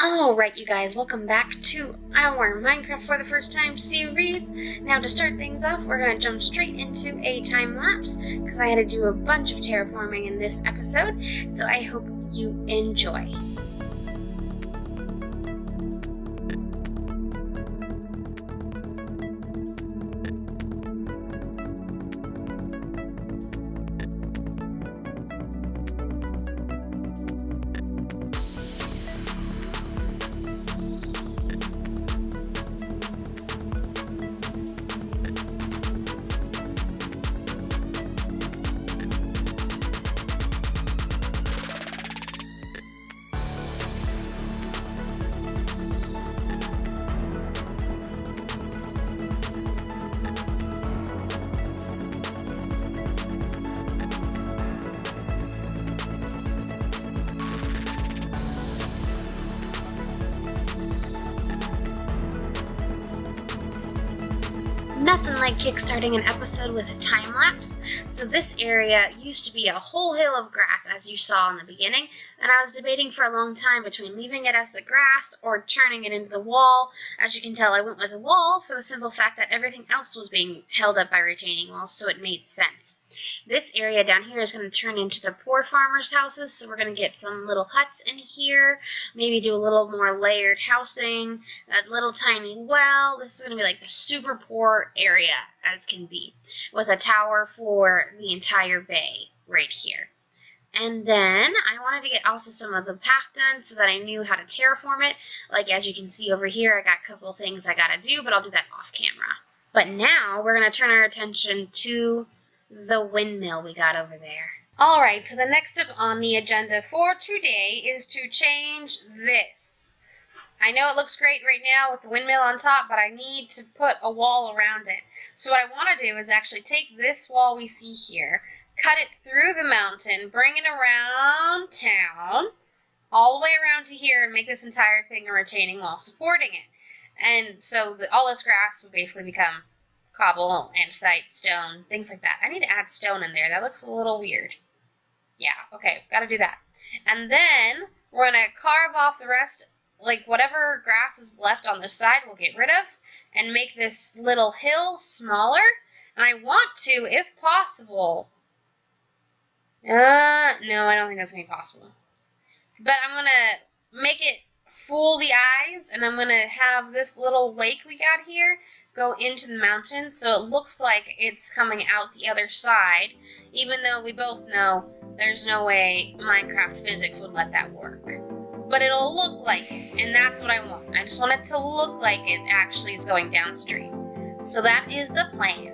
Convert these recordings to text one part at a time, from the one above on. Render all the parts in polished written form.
Alright, you guys, welcome back to our Minecraft for the First Time series. Now, to start things off, we're going to jump straight into a time lapse, because I had to do a bunch of terraforming in this episode, so I hope you enjoy. Nothing like kickstarting an episode with a time lapse. So this area used to be a whole hill of grass, as you saw in the beginning, and I was debating for a long time between leaving it as the grass or turning it into the wall. As you can tell, I went with a wall for the simple fact that everything else was being held up by retaining walls, so it made sense. This area down here is going to turn into the poor farmers' houses, so we're going to get some little huts in here, maybe do a little more layered housing, a little tiny well. This is going to be like the super poor area as can be, with a tower for the entire bay right here. And then I wanted to get also some of the path done so that I knew how to terraform it. Like as you can see over here, I got a couple things I gotta do, but I'll do that off camera. But now we're gonna turn our attention to the windmill we got over there. Alright, so the next step on the agenda for today is to change this. I know it looks great right now with the windmill on top, but I need to put a wall around it. So what I want to do is actually take this wall we see here, cut it through the mountain, bring it around town, all the way around to here, and make this entire thing a retaining wall supporting it. And so all this grass would basically become cobble, andesite, stone, things like that. I need to add stone in there. That looks a little weird. Yeah, okay, gotta do that. And then we're going to carve off the rest. Like, whatever grass is left on this side, we'll get rid of, and make this little hill smaller. And I want to, if possible... no, I don't think that's going to be possible. But I'm going to make it fool the eyes, and I'm going to have this little lake we got here go into the mountain, so it looks like it's coming out the other side, even though we both know there's no way Minecraft physics would let that work. But it'll look like it, and that's what I want. I just want it to look like it actually is going downstream. So that is the plan.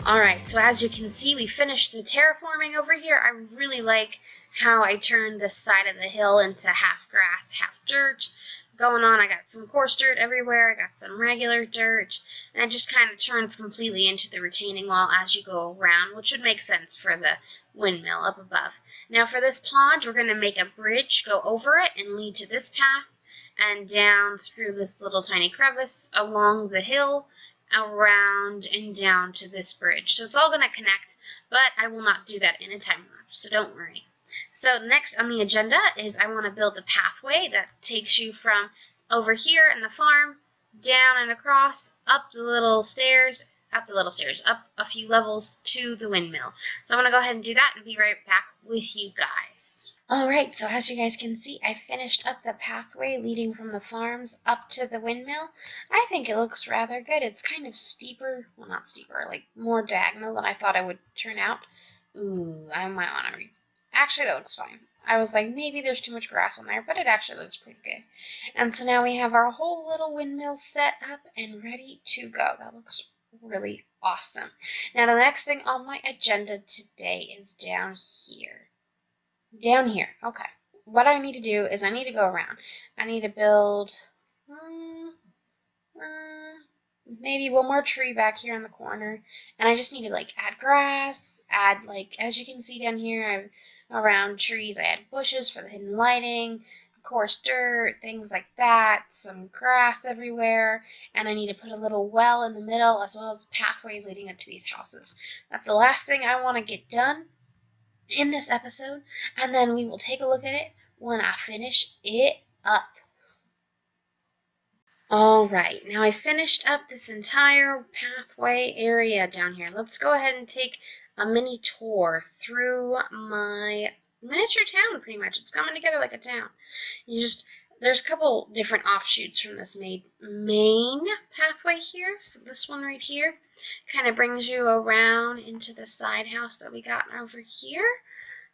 Alright, so as you can see, we finished the terraforming over here. I really like how I turned this side of the hill into half grass, half dirt going on. I got some coarse dirt everywhere, I got some regular dirt, and it just kind of turns completely into the retaining wall as you go around, which would make sense for the windmill up above. Now for this pond, we're going to make a bridge go over it and lead to this path and down through this little tiny crevice along the hill, around and down to this bridge. So it's all going to connect, but I will not do that in a time lapse, so don't worry. So next on the agenda is I want to build the pathway that takes you from over here in the farm, down and across, up a few levels to the windmill. So I'm going to go ahead and do that and be right back with you guys. Alright, so as you guys can see, I finished up the pathway leading from the farms up to the windmill. I think it looks rather good. It's kind of steeper, well not steeper, like more diagonal than I thought it would turn out. Ooh, I might want to actually that looks fine. I was like, maybe there's too much grass on there, but it actually looks pretty good. And so now we have our whole little windmill set up and ready to go. That looks really awesome. Now the next thing on my agenda today is down here. Down here, okay. What I need to do is I need to go around. I need to build maybe one more tree back here in the corner, and I just need to like add grass, add like, as you can see down here, around trees I add bushes for the hidden lighting, coarse dirt, things like that, some grass everywhere, and I need to put a little well in the middle as well as pathways leading up to these houses. That's the last thing I want to get done in this episode, and then we will take a look at it when I finish it up. Alright, now I finished up this entire pathway area down here. Let's go ahead and take a mini tour through my miniature town, pretty much. It's coming together like a town. There's a couple different offshoots from this main pathway here. So this one right here kind of brings you around into the side house that we got over here.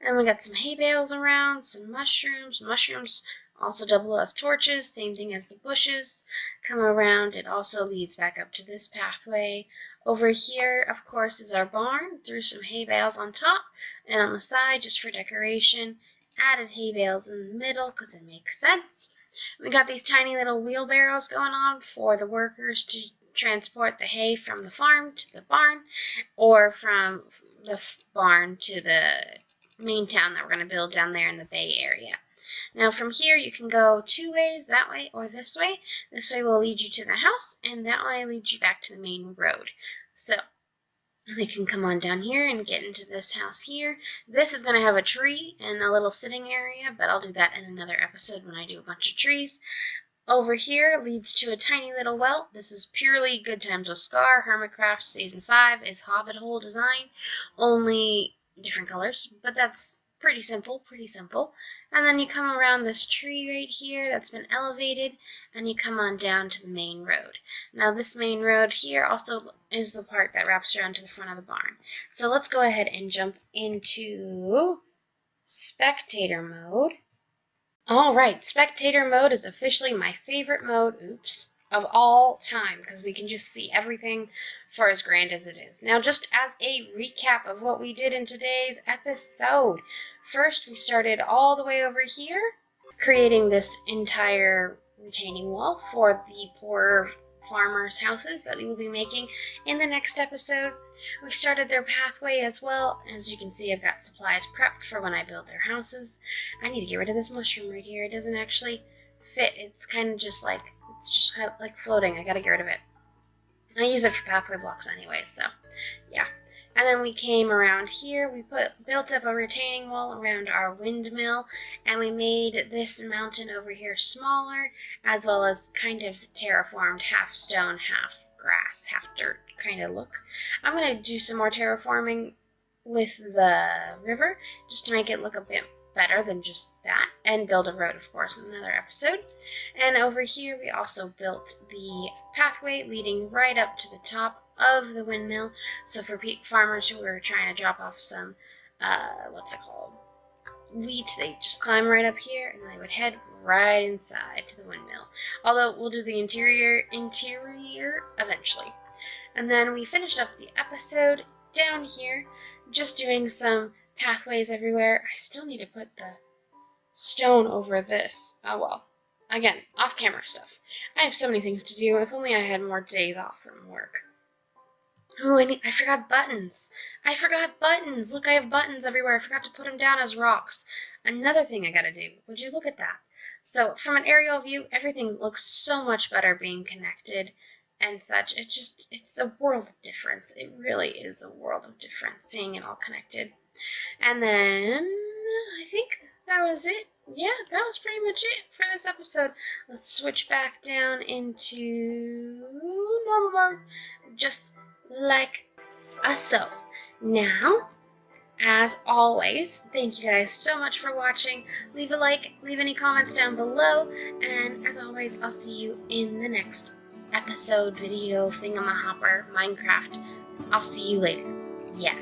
And we got some hay bales around, some mushrooms. Mushrooms also double as torches, same thing as the bushes. Come around, it also leads back up to this pathway. Over here, of course, is our barn. Threw some hay bales on top and on the side just for decoration. Added hay bales in the middle because it makes sense. We got these tiny little wheelbarrows going on for the workers to transport the hay from the farm to the barn, or from the barn to the main town that we're going to build down there in the Bay Area. Now from here you can go two ways, that way or this way. This way will lead you to the house, and that way leads you back to the main road. So we can come on down here and get into this house here. This is going to have a tree and a little sitting area, but I'll do that in another episode when I do a bunch of trees. Over here leads to a tiny little well. This is purely Good Times with Scar. Hermitcraft Season 5 is Hobbit hole design, only different colors, but that's pretty simple, And then you come around this tree right here that's been elevated, and you come on down to the main road. Now this main road here also is the part that wraps around to the front of the barn. So let's go ahead and jump into spectator mode. Alright, spectator mode is officially my favorite mode, of all time, because we can just see everything for as grand as it is. Now, just as a recap of what we did in today's episode, first we started all the way over here, creating this entire retaining wall for the poor farmers' houses that we will be making in the next episode. We started their pathway as well. As you can see, I've got supplies prepped for when I build their houses. I need to get rid of this mushroom right here. It doesn't actually fit. It's kind of just like, it's just kind of like floating. I gotta get rid of it. I use it for pathway blocks anyway, so yeah. And then we came around here, we built up a retaining wall around our windmill, and we made this mountain over here smaller, as well as kind of terraformed, half stone, half grass, half dirt kind of look. I'm going to do some more terraforming with the river, just to make it look a bit better than just that, and build a road, of course, in another episode. And over here we also built the pathway leading right up to the top of the windmill, so for farmers who were trying to drop off some wheat, they just climb right up here and they would head right inside to the windmill, although we'll do the interior eventually. And then we finished up the episode down here, just doing some pathways everywhere. I still need to put the stone over this. Oh well. Again, off-camera stuff. I have so many things to do. If only I had more days off from work. Oh, I forgot buttons. Look, I have buttons everywhere. I forgot to put them down as rocks. Another thing I gotta do. Would you look at that? So, from an aerial view, everything looks so much better being connected and such. It's a world of difference. It really is a world of difference, seeing it all connected. And then, I think that was it. Yeah, that was pretty much it for this episode. Let's switch back down into normal mode, just like so. Now, as always, thank you guys so much for watching. Leave a like, leave any comments down below, and as always, I'll see you in the next episode, video, thingamahopper, Minecraft. I'll see you later. Yeah.